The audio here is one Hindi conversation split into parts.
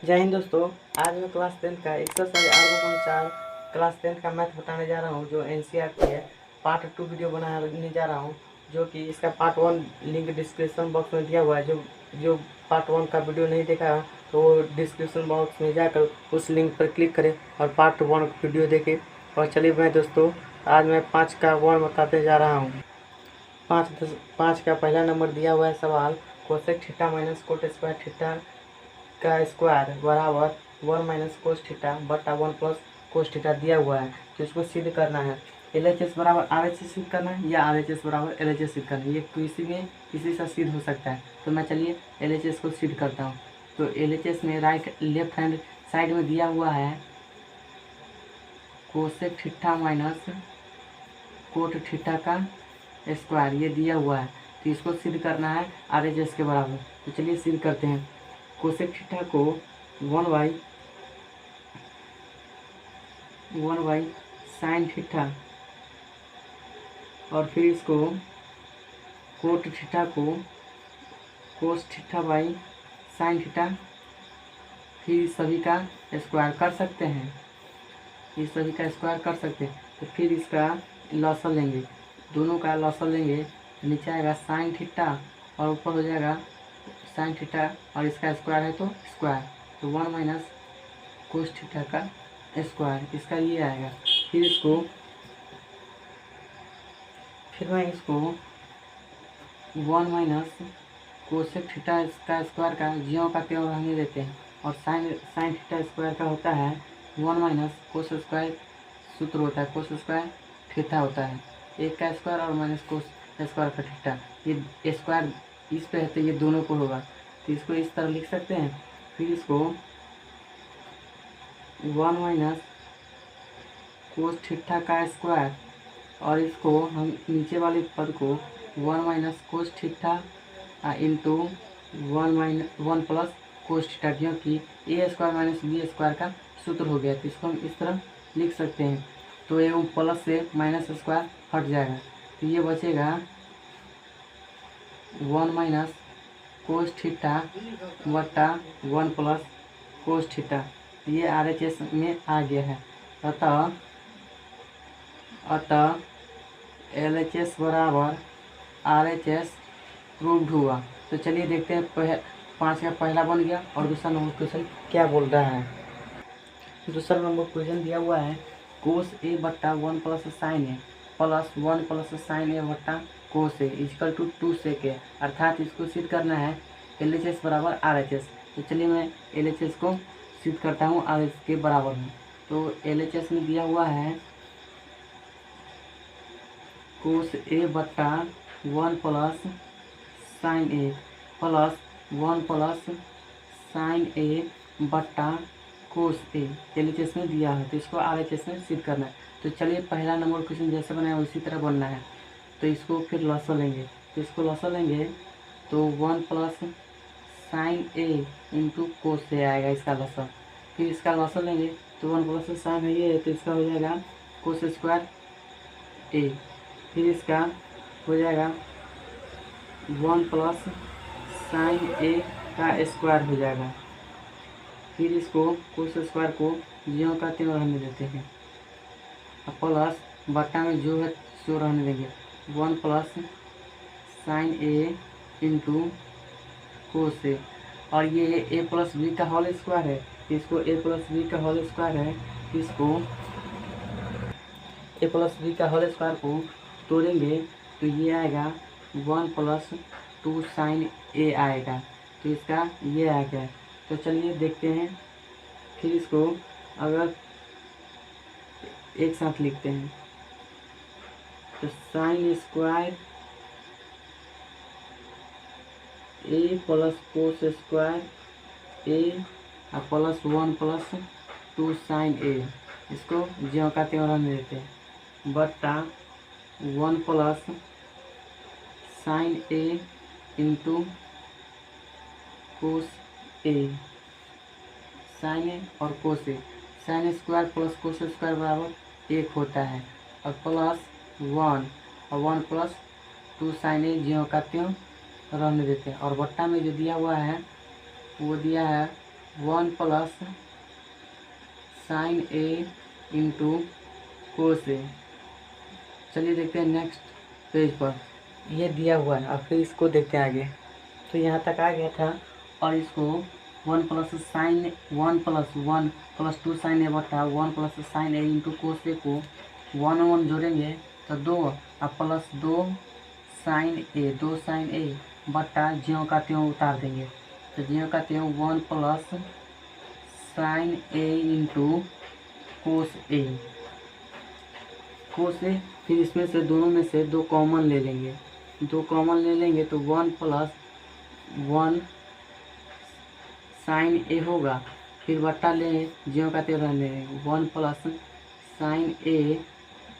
जय हिंद दोस्तों। आज मैं क्लास 10 का एक्सरसाइज 8.4 क्लास 10 का मैथ बताने जा रहा हूँ, जो एनसीईआरटी है। पार्ट 2 वीडियो बनाने जा रहा हूँ, जो कि इसका पार्ट 1 लिंक डिस्क्रिप्शन बॉक्स में दिया हुआ है। जो पार्ट 1 का वीडियो नहीं देखा तो वो डिस्क्रिप्शन बॉक्स में जाकर उस लिंक पर क्लिक करें और पार्ट 1 वीडियो देखें। और चलिए मैं दोस्तों, आज मैं 5 का 1 बताते जा रहा हूँ। 5 का पहला नंबर दिया हुआ है सवाल। Cosec theta minus cot square theta का स्क्वायर बराबर 1 माइनस कोस थीटा बटा 1 प्लस कोस थीटा दिया हुआ है। तो इसको सिद्ध करना है। LHS बराबर RHS सिद्ध करना है या RHS बराबर LHS सिद्ध करना है। ये किसी से सिद्ध हो सकता है। तो मैं चलिए LHS को सिद्ध करता हूँ। तो LHS में लेफ्ट हैंड साइड में दिया हुआ है cosec theta minus cot theta का स्क्वायर, ये दिया हुआ है। तो इसको सिद्ध करना है RHS के बराबर। तो चलिए सिद्ध करते हैं। कोसेक थीटा को 1 बाई साइन थीटा और फिर इसको कोट थीटा को cos theta by sine theta, फिर सभी का स्क्वायर कर सकते हैं। इस सभी का स्क्वायर कर सकते हैं। तो फिर इसका लॉसल लेंगे, दोनों का लॉसल लेंगे। नीचे आएगा साइन थीटा और ऊपर हो जाएगा साइन थीटा और इसका स्क्वायर है तो स्क्वायर। तो 1 माइनस कोस थीटा का स्क्वायर, इसका ये आएगा। फिर मैं इसको 1 माइनस कोसेक थीटा का स्क्वायर का ज्यों का त्यों रहने देते हैं। और साइन थीटा स्क्वायर का होता है 1 माइनस कोस स्क्वायर, सूत्र होता है कोस स्क्वायर थीटा होता है, एक का स्क्वायर और माइनस कोस स्क्वायर का थीटा। ये स्क्वायर इस पे है तो ये दोनों को होगा। तो इसको इस तरह लिख सकते हैं। फिर इसको 1 माइनस कोस थीटा का स्क्वायर और इसको हम नीचे वाले पद को 1 minus cos theta into 1 plus cos theta, क्योंकि ए स्क्वायर माइनस बी स्क्वायर का सूत्र हो गया। तो इसको हम इस तरह लिख सकते हैं। तो ये प्लस से माइनस स्क्वायर हट जाएगा। तो ये बचेगा 1 माइनस कोस थीटा बटा 1 प्लस कोस थीटा। ये RHS में आ गया है। अतः LHS बराबर RHS प्रूव्ड हुआ। तो चलिए देखते हैं 5 का पहला बन गया और दूसरा नंबर क्वेश्चन क्या बोल रहा है। दूसरा नंबर क्वेश्चन दिया हुआ है कोस ए बट्टा 1 plus sine a plus 1 plus sine a बट्टा कोस ए इक्वल टू 2 सेक ए, अर्थात इसको सिद्ध करना है LHS बराबर RHS। तो चलिए मैं LHS को सिद्ध करता हूँ RHS के बराबर में। तो LHS में दिया हुआ है कोस ए बट्टा 1 plus sine a plus 1 plus sine a बट्टा कोस ए, LHS में दिया है। तो इसको RHS में सिद्ध करना है। तो चलिए पहला नंबर क्वेश्चन जैसे बनाया उसी तरह बनना है। तो इसको फिर लॉसल लेंगे। तो इसको लॉसल लेंगे तो 1 plus sine A into cos ए आएगा इसका लॉसल। फिर इसका लॉसल लेंगे तो 1 प्लस साइन ए है तो इसका हो जाएगा कोस स्क्वायर ए। फिर इसका हो जाएगा 1 प्लस साइन ए का स्क्वायर हो जाएगा। फिर इसको कोस स्क्वायर को ज्यों का त्यों रहने देते हैं, प्लस बट्टा में जो है सो रहने देंगे। 1 plus sine A into cos ए, और ये ए प्लस बी का होल स्क्वायर है। इसको ए प्लस बी का होल स्क्वायर है, इसको ए प्लस बी का होल स्क्वायर को तोड़ेंगे तो ये आएगा 1 प्लस 2 साइन ए आएगा। तो इसका ये आ गया। तो चलिए देखते हैं। फिर इसको अगर एक साथ लिखते हैं तो sine square A plus cos square A plus 1 plus 2 sine A, इसको ज्यों का त्यों रहने देते हैं, बट्टा 1 plus sine A into cos A, sine A और cos A. Sine square plus cos square बराबर 1 होता है और प्लस 1 और 1 प्लस 2 साइन ए ज्यों का त्यों रहने देते हैं। और बट्टा में जो दिया हुआ है वो दिया है 1 plus sine A into cos ए। चलिए देखते हैं नेक्स्ट पेज पर, ये दिया हुआ है। और फिर इसको देखते हैं आगे। तो यहाँ तक आ गया था और इसको 1 प्लस साइन 1 प्लस 2 साइन ए बटा 1 plus sine A into cos ए को 1 जोड़ेंगे तो 2 और प्लस 2 साइन ए बटा ज्यों का त्यों उतार देंगे। तो ज्यों का त्यों 1 plus sine A into cos ए। फिर इसमें से दोनों में से 2 कॉमन ले लेंगे। 2 कॉमन ले लेंगे तो 1 प्लस 1 साइन ए होगा। फिर बट्टा ले ज्यों का त्यों रहने देंगे 1 प्लस साइन ए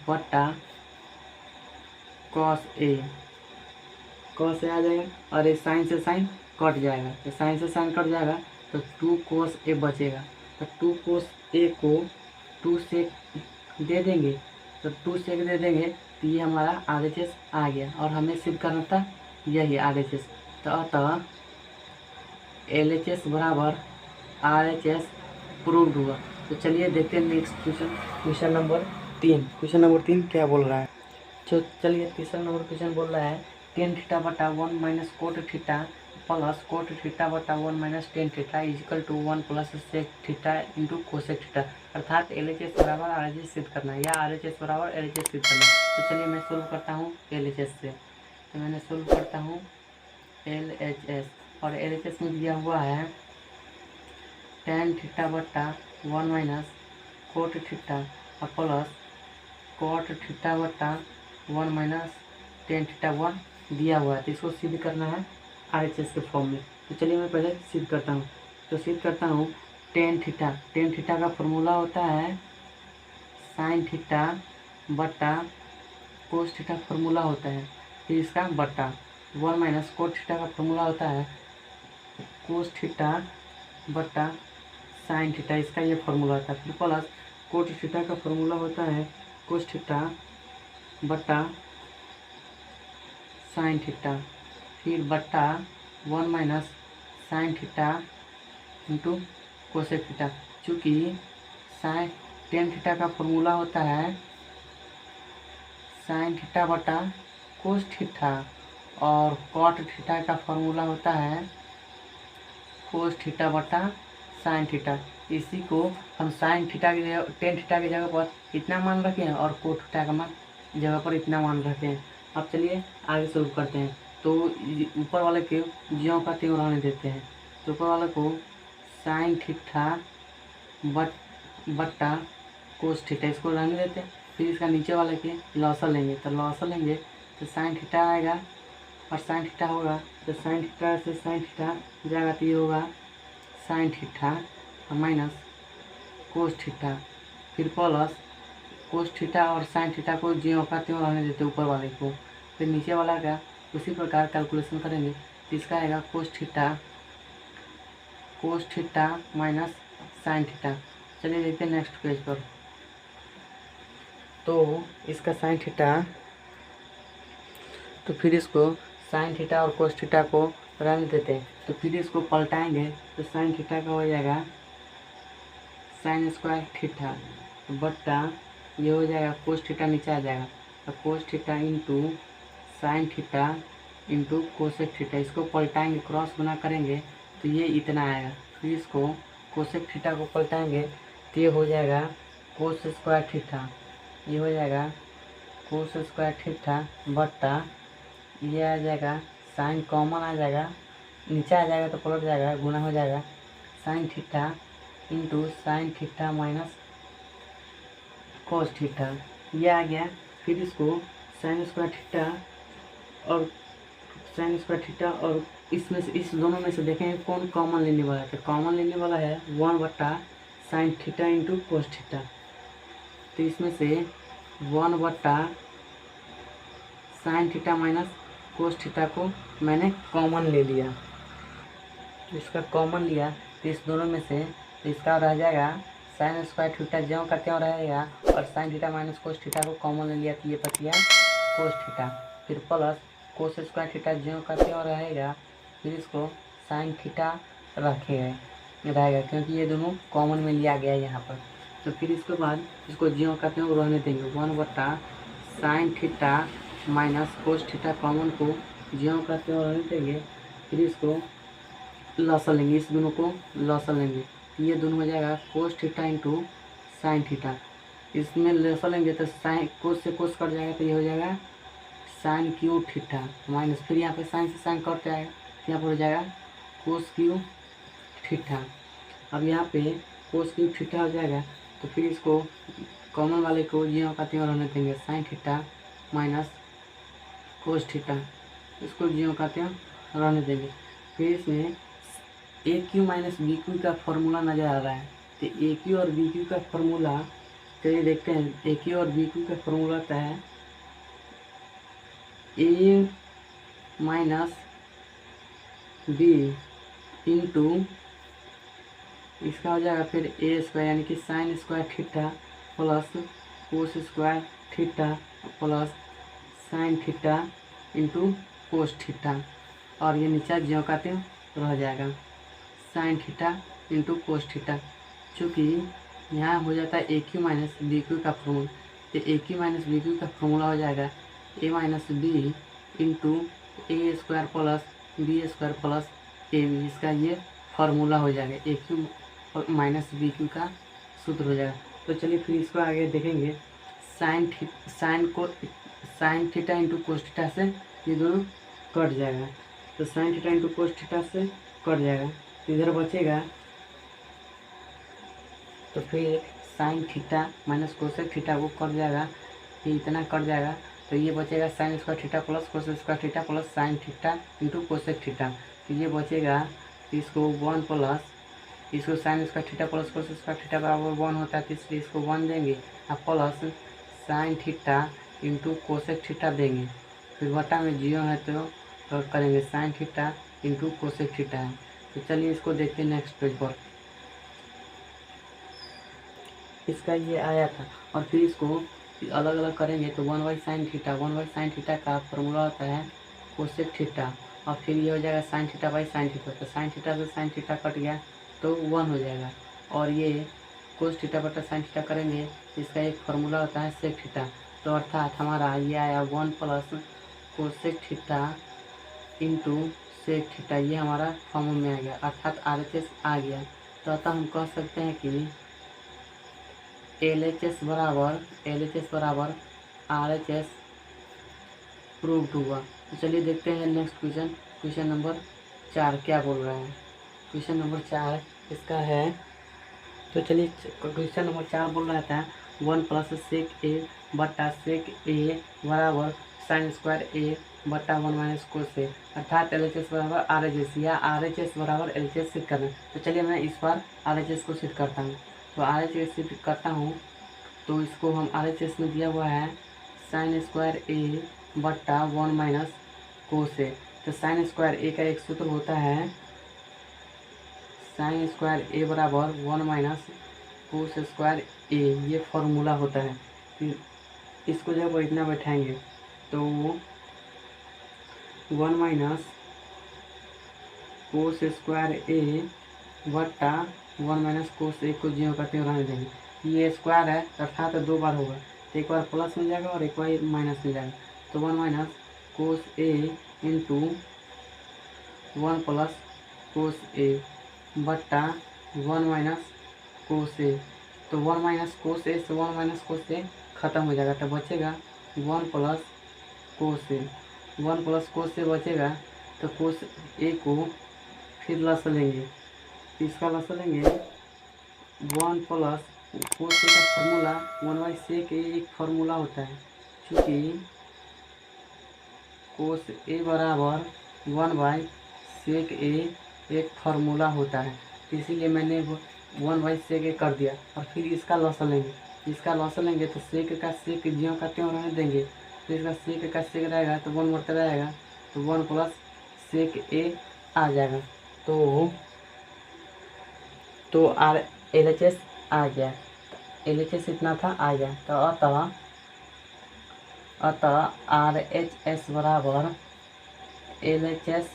बट्टा कॉस ए। कॉस ए आ जाएगा और एक साइन से साइन कट जाएगा। तो साइन से साइन कट जाएगा तो 2 कोस ए बचेगा। तो 2 कोस ए को 2 से दे देंगे। तो 2 से दे देंगे तो ये हमारा RHS आ गया और हमें सिद्ध करना था यही RHS। तो अतः LHS बराबर RHS प्रूव्ड हुआ। तो चलिए देखते हैं next question number 3। Question number 3 क्या बोल रहा है। तो चलिए तीसरा नंबर क्वेश्चन बोल रहा है टेन थीटा बटा 1 minus cot theta plus cot theta बटा 1 minus tan theta equal to 1 plus sec theta into cosec theta. अर्थात LHS बराबर RHS सिद्ध करना है या RHS बराबर LHS सिद्ध करना है। तो चलिए मैं सोल्व करता हूँ LHS से। तो मैंने सोल्व करता हूँ LHS और LHS में दिया हुआ है टेन थीटा बटा 1 minus cot theta plus cot theta बटा 1 माइनस टेन थीटा 1 दिया हुआ है। तो इसको सिद्ध करना है RHS के फॉर्म में। तो चलिए मैं पहले सिद्ध करता हूँ। तो सिद्ध करता हूँ टेन थीटा का फॉर्मूला होता है साइन थीटा बटा कोस थीटा फॉर्मूला होता है। फिर इसका बटा 1 माइनस कोट थीटा का फॉर्मूला होता है कोस थीटा बटा साइन थीटा, इसका ये फॉर्मूला होता है। फिर प्लस कोट थीटा का फॉर्मूला होता है कोस थीटा बटा साइन थीटा। फिर बट्टा 1 minus sign theta into cosec theta. चूँकि साइन टेन थीटा का फॉर्मूला होता है साइन थीटा बटा कोस थीटा और कॉट थीटा का फॉर्मूला होता है कोस थीटा बटा साइन थीटा। इसी को हम साइन थीटा की जगह टेन थीटा की जगह पर इतना मान रखे हैं और कोट थीटा का मान जगह पर इतना मान रखे हैं। अब चलिए आगे सोल्व करते हैं। तो ऊपर वाले के ज्यों का त्यों रहने देते हैं। तो ऊपर वाले को साइन थीटा बट्टा कोस थीटा इसको रहने देते हैं। फिर इसका नीचे वाले के लॉसर लेंगे। तो लॉसर लेंगे तो साइन थीटा आएगा और साइन थीटा होगा। तो साइन थीटा से साइन थीटा जाएगा तो ये होगा sine theta minus cos theta. फिर प्लस कोस थीटा और साइन थीटा को ज्यों का त्यों रहने देते ऊपर वाले को। फिर नीचे वाला का उसी प्रकार कैलकुलेशन करेंगे। तो इसका आएगा cos theta minus sine theta. चलिए देखते हैं नेक्स्ट पेज पर। तो इसका साइन थीटा, तो फिर इसको साइन थीटा और कोस थीटा को रहने देते हैं। तो फिर इसको पलटाएंगे तो साइन थीटा का हो जाएगा साइन स्क्वायर थीटा बट्टा ये हो जाएगा कोस थीटा नीचे आ जाएगा। तो cos theta into sine theta into cosec theta. इसको पलटाएंगे क्रॉस गुना करेंगे तो ये इतना आएगा। फिर इसको कोसेक थीटा को पलटाएंगे तो ये हो जाएगा कोस स्क्वायर थीटा। ये हो जाएगा कोस स्क्वायर थीटा बट्टा ये आ जाएगा साइन कॉमन आ जाएगा नीचे आ जाएगा तो पलट जाएगा गुना हो जाएगा sine theta into sine theta minus cos theta ये आ गया। फिर इसको साइन स्क्वायर थीटा और इसमें से इस दोनों में से देखेंगे कौन कॉमन लेने वाला है। तो कॉमन लेने वाला है 1 बट्टा sign theta into cos theta. तो इसमें से 1 बट्टा sine theta minus cos theta को मैंने कॉमन ले लिया। इसका कॉमन लिया तो इस दोनों में से इसका रह जाएगा साइन स्क्वायर थीटा ज्यों का त्यों रहेगा और sine theta minus cos theta को कॉमन ले लिया तो ये बच गया कोस थीटा। फिर प्लस कोस स्क्वायर थीटा ज्यों का त्यों रहेगा। फिर इसको साइन थीटा रखे गए रहेगा, क्योंकि ये दोनों कॉमन में लिया गया है यहाँ पर। तो फिर इसके बाद इसको ज्यों करते हैं रहने देंगे, 1/sin θ minus cos theta common को ज्यों करते हुए रहने देंगे। फिर इसको लॉसल लेंगे, इस दोनों को लॉसल लेंगे, ये दोनों हो जाएगा cos theta into sine theta. इसमें लॉसल लेंगे तो साइन कोस से कोस कट जाएगा, तो ये हो जाएगा साइन क्यू थीटा माइनस, फिर यहाँ पे साइन से साइन कट जाएगा, तो यहाँ पर हो जाएगा कोस क्यू थीटा। अब यहाँ पे कोस क्यू थीटा हो जाएगा, तो फिर इसको कॉमन वाले को ये का त्यों रहने देंगे, sine theta minus cos theta, इसको जीरो का त्यों रहने देंगे। फिर इसमें ए क्यू माइनस बी क्यू का फॉर्मूला नज़र आ रहा है, तो ए क्यू और बी क्यू का फॉर्मूला चलिए देखते हैं। ए क्यू और बी क्यू का फॉर्मूला होता है ए माइनस बी इंटू इसका हो जाएगा फिर ए स्क्वायर, यानी कि sine square theta plus cos square theta plus sine theta into cos theta, और ये नीचे ज्यों का त्यों रह जाएगा sine theta into cos theta. चूँकि यहाँ हो जाता है a cube minus b cube का फॉर्मूला, तो a cube minus b cube का फॉर्मूला हो जाएगा a minus b into a square plus b square plus a b, इसका ये फार्मूला हो जाएगा, ए क्यू माइनस बी क्यू का सूत्र हो जाएगा। तो चलिए फिर इसको आगे देखेंगे। Sign theta into cos theta से ये दोनों कट जाएगा, तो sign theta into cos theta से कट जाएगा, तो इधर बचेगा, तो फिर sine theta minus cosec theta वो कट जाएगा, ये इतना कट जाएगा, तो ये बचेगा sign square theta plus cos square theta plus sine theta into cosec theta, तो ये बचेगा। इसको 1 प्लस इसको sign square theta plus cos square theta बराबर 1 होता है, तो इसलिए इसको 1 देंगे, और plus sine theta into cosec theta देंगे, फिर बटा में जीरो है तो करेंगे sign theta into cosec theta है। तो चलिए इसको देखते हैं नेक्स्ट पेज पर। इसका ये आया था, और फिर इसको अलग अलग करेंगे तो 1/sin थीटा का फॉर्मूला होता है कोसेक थीटा, और फिर ये हो जाएगा sine theta by sine theta, तो साइन थीटा से साइन थीटा कट गया तो 1 हो जाएगा, और ये कोस थीटा बटा साइन थीटा करेंगे, इसका एक फार्मूला होता है सेक थीटा, तो अर्थात हमारा ये आया 1 plus cosec theta into sec theta, ये हमारा फॉर्मूला में आ गया, अर्थात RHS आ गया। तो अतः हम कह सकते हैं कि LHS बराबर RHS प्रूव्ड हुआ। तो चलिए देखते हैं नेक्स्ट क्वेश्चन नंबर 4 क्या बोल रहा है। क्वेश्चन नंबर 4 इसका है, तो चलिए क्वेश्चन नंबर 4 बोल रहा था 1 प्लस सेक ए बटा सेक ए बराबर साइन स्क्वायर ए बटा 1 माइनस कोस ए, अर्थात LHS बराबर RHS या RHS बराबर LHS सिद्ध करना। तो चलिए मैं इस बार RHS को सिद्ध करता हूँ, तो RHS सिद्ध करता हूँ, तो इसको हम RHS में दिया हुआ है साइन स्क्वायर ए बटा 1 माइनस कोस ए, तो साइन स्क्वायर ए का एक सूत्र होता है साइन स्क्वायर ए बराबर 1 माइनस कोस स्क्वायर ए, ये फॉर्मूला होता है। फिर इसको जब इतना बैठाएंगे तो 1 माइनस कोस स्क्वायर ए बटा 1 माइनस कोस ए को जीरो करते हुए रहने देंगे, ये स्क्वायर है अर्थात 2 बार होगा, तो एक बार प्लस में जाएगा और एक बार माइनस में जाएगा, तो 1 माइनस कोस ए इंटू 1 प्लस कोस ए बटा 1 माइनस कोस ए, तो 1 माइनस कोस ए से 1 माइनस कोस ए खत्म हो जाएगा, तो बचेगा 1 प्लस कोस ए, 1 प्लस कोस ए बचेगा, तो कोस ए को फिर लस लेंगे, इसका लस लेंगे 1 प्लस कोस ए का फॉर्मूला 1/सेक ए एक फार्मूला होता है, चूँकि कोस ए बराबर 1/सेक ए एक फार्मूला होता है, इसीलिए मैंने 1/सेक ए कर दिया, और फिर इसका लॉस लेंगे, तो सेक का सेक ज्यों का त्यों रहने देंगे, फिर इसका सेक का सेक रहेगा तो 1 बढ़ता रहेगा, तो 1 प्लस सेक ए आ जाएगा, तो LHS आ गया, LHS इतना था आ गया, तो अतः RHS बराबर LHS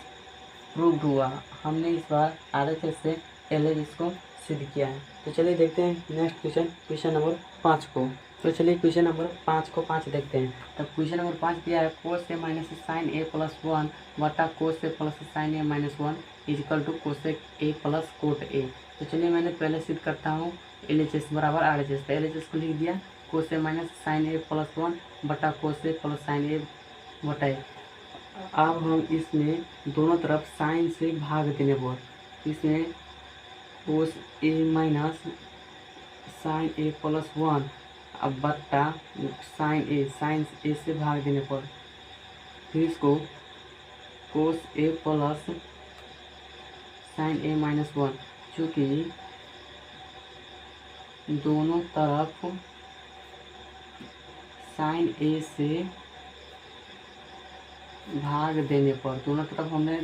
प्रूव्ड हुआ। हमने इस बार RHS से एल एच इसको सिद्ध किया है। तो चलिए देखते हैं नेक्स्ट क्वेश्चन नंबर 5 को। तो चलिए क्वेश्चन नंबर 5 देखते हैं। तो क्वेश्चन नंबर 5 दिया है cos a minus sine a plus 1 बटा cos a plus sine a minus 1 equal to cosec A plus cot a. तो चलिए मैंने पहले सिद्ध करता हूँ एल एच एस बराबर आर एच एस। तो एल एच एस को लिख दिया cos a minus sine a plus 1 बटा कोस ए प्लस साइन ए बटा ए। अब हम इसमें दोनों तरफ साइन से भाग देने पर इसमें कोस a minus sine a plus 1 अब बट्टा साइन ए से भाग देने पर फिर इसको कोस a plus sine a minus 1 चूँकि दोनों तरफ साइन ए से भाग देने पर दोनों तरफ हमने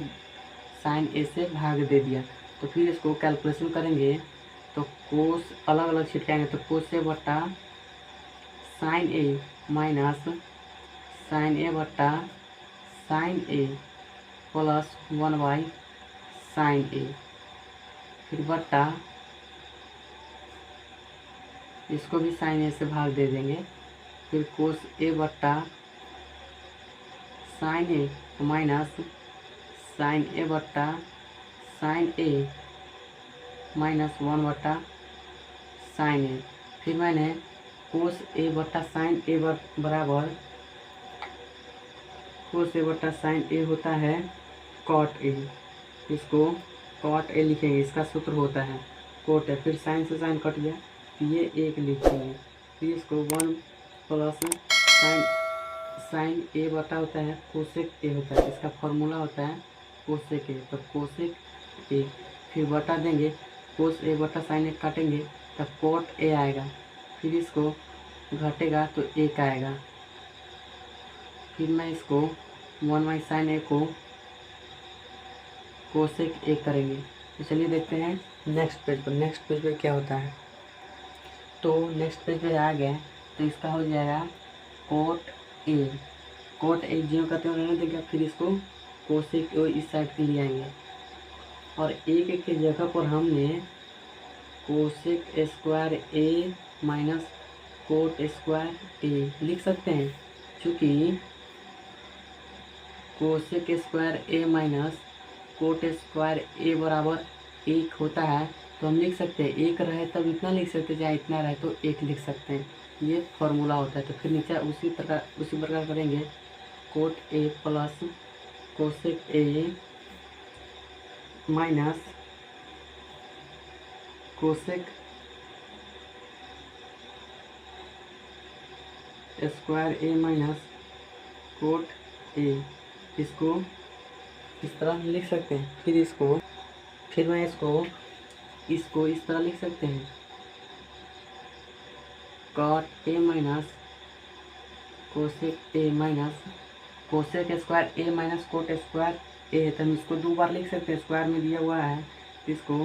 साइन ए से भाग दे दिया। तो फिर इसको कैलकुलेशन करेंगे तो कोस अलग अलग छिटकाएंगे। तो कोस ए बट्टा sine a minus sine a बट्टा sine a plus 1 by sine a फिर बट्टा इसको भी साइन ए से भाग दे देंगे। फिर कोस ए बट्टा sine a minus sine a बट्टा साइन ए माइनस 1 बट्टा साइन ए। फिर मैंने कोस ए बट्टा साइन ए बराबर कोस ए बट्टा साइन ए होता है कॉट ए। इसको कॉट ए लिखेंगे, इसका सूत्र होता है कोट ए। फिर साइन से साइन कट गया तो ये एक लिखेंगे। फिर इसको 1 प्लस साइन ए बटा होता है कोसेक ए होता है, इसका फॉर्मूला होता है कोसेक ए। तो कोसेक ए फिर बटा देंगे, कोस ए बटा साइन ए काटेंगे तो कोट ए आएगा। फिर इसको घटेगा तो एक आएगा। फिर मैं इसको 1 बाई साइन ए को कोसेक ए करेंगे। तो चलिए देखते हैं नेक्स्ट पेज पर। नेक्स्ट पेज पर क्या होता है। तो नेक्स्ट पेज पे आ गए तो इसका हो जाएगा कोट ए। कोट ए जो कहते हैं उन्होंने देखा। फिर इसको कोसेक ए इस साइड के लिए आएंगे और एक की जगह पर हमने cosec square a minus cot square ए लिख सकते हैं। चूँकि cosec square a minus cot square ए बराबर 1 होता है तो हम लिख सकते हैं 1 रहे तब इतना लिख सकते हैं, चाहे इतना रहे तो 1 लिख सकते हैं। ये फॉर्मूला होता है। तो फिर नीचे उसी प्रकार करेंगे cot A plus cosec A minus cosec square a minus cot A. इसको इस तरह लिख सकते हैं। फिर मैं इसको इस तरह लिख सकते हैं cot A minus cosec A minus cosec square a minus cot square a है तो हम इसको 2 बार लिख सकते हैं, स्क्वायर में दिया हुआ है। इसको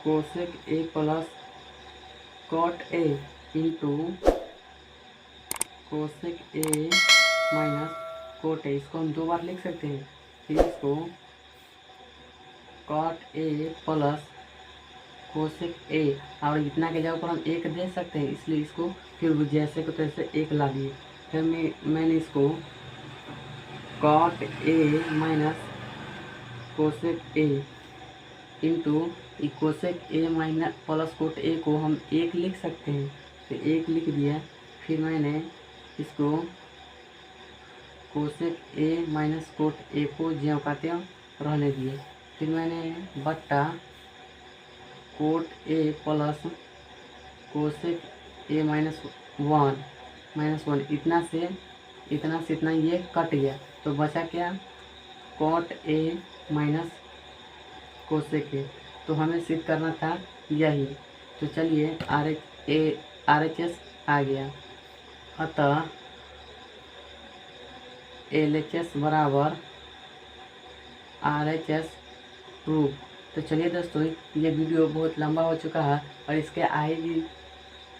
cosec A plus cot A into cosec A minus cot A, इसको हम 2 बार लिख सकते हैं। फिर इसको cot A plus cosec A और इतना के जगह पर हम 1 दे सकते हैं, इसलिए इसको फिर जैसे को तैसे 1 ला दिए। फिर मैंने इसको cot A minus cosec A into cosec A minus plus cot A को हम 1 लिख सकते हैं। फिर 1 लिख दिया। फिर मैंने इसको cosec A minus cot A को ज्यों का त्यों रहने दिए। फिर मैंने बट्टा cot A plus cosec A minus 1 इतना से इतना ये कट गया तो बचा क्या कोट ए माइनस कोसेक ए। तो हमें सिद्ध करना था यही। तो चलिए आर एच एस आ गया। अतः एल एच एस बराबर आर एच एस प्रूफ। तो चलिए दोस्तों ये वीडियो बहुत लंबा हो चुका है और इसके आएगी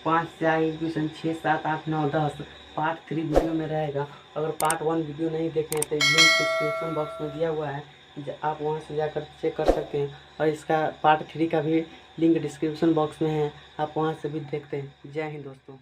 5 से आगे क्वेश्चन 6, 7, 8, 9, 10 पार्ट 3 वीडियो में रहेगा। अगर पार्ट 1 वीडियो नहीं देखें तो लिंक डिस्क्रिप्शन बॉक्स में दिया हुआ है, आप वहाँ से जाकर चेक कर सकते हैं। और इसका पार्ट 3 का भी लिंक डिस्क्रिप्शन बॉक्स में है, आप वहाँ से भी देखते हैं। जय हिंद दोस्तों।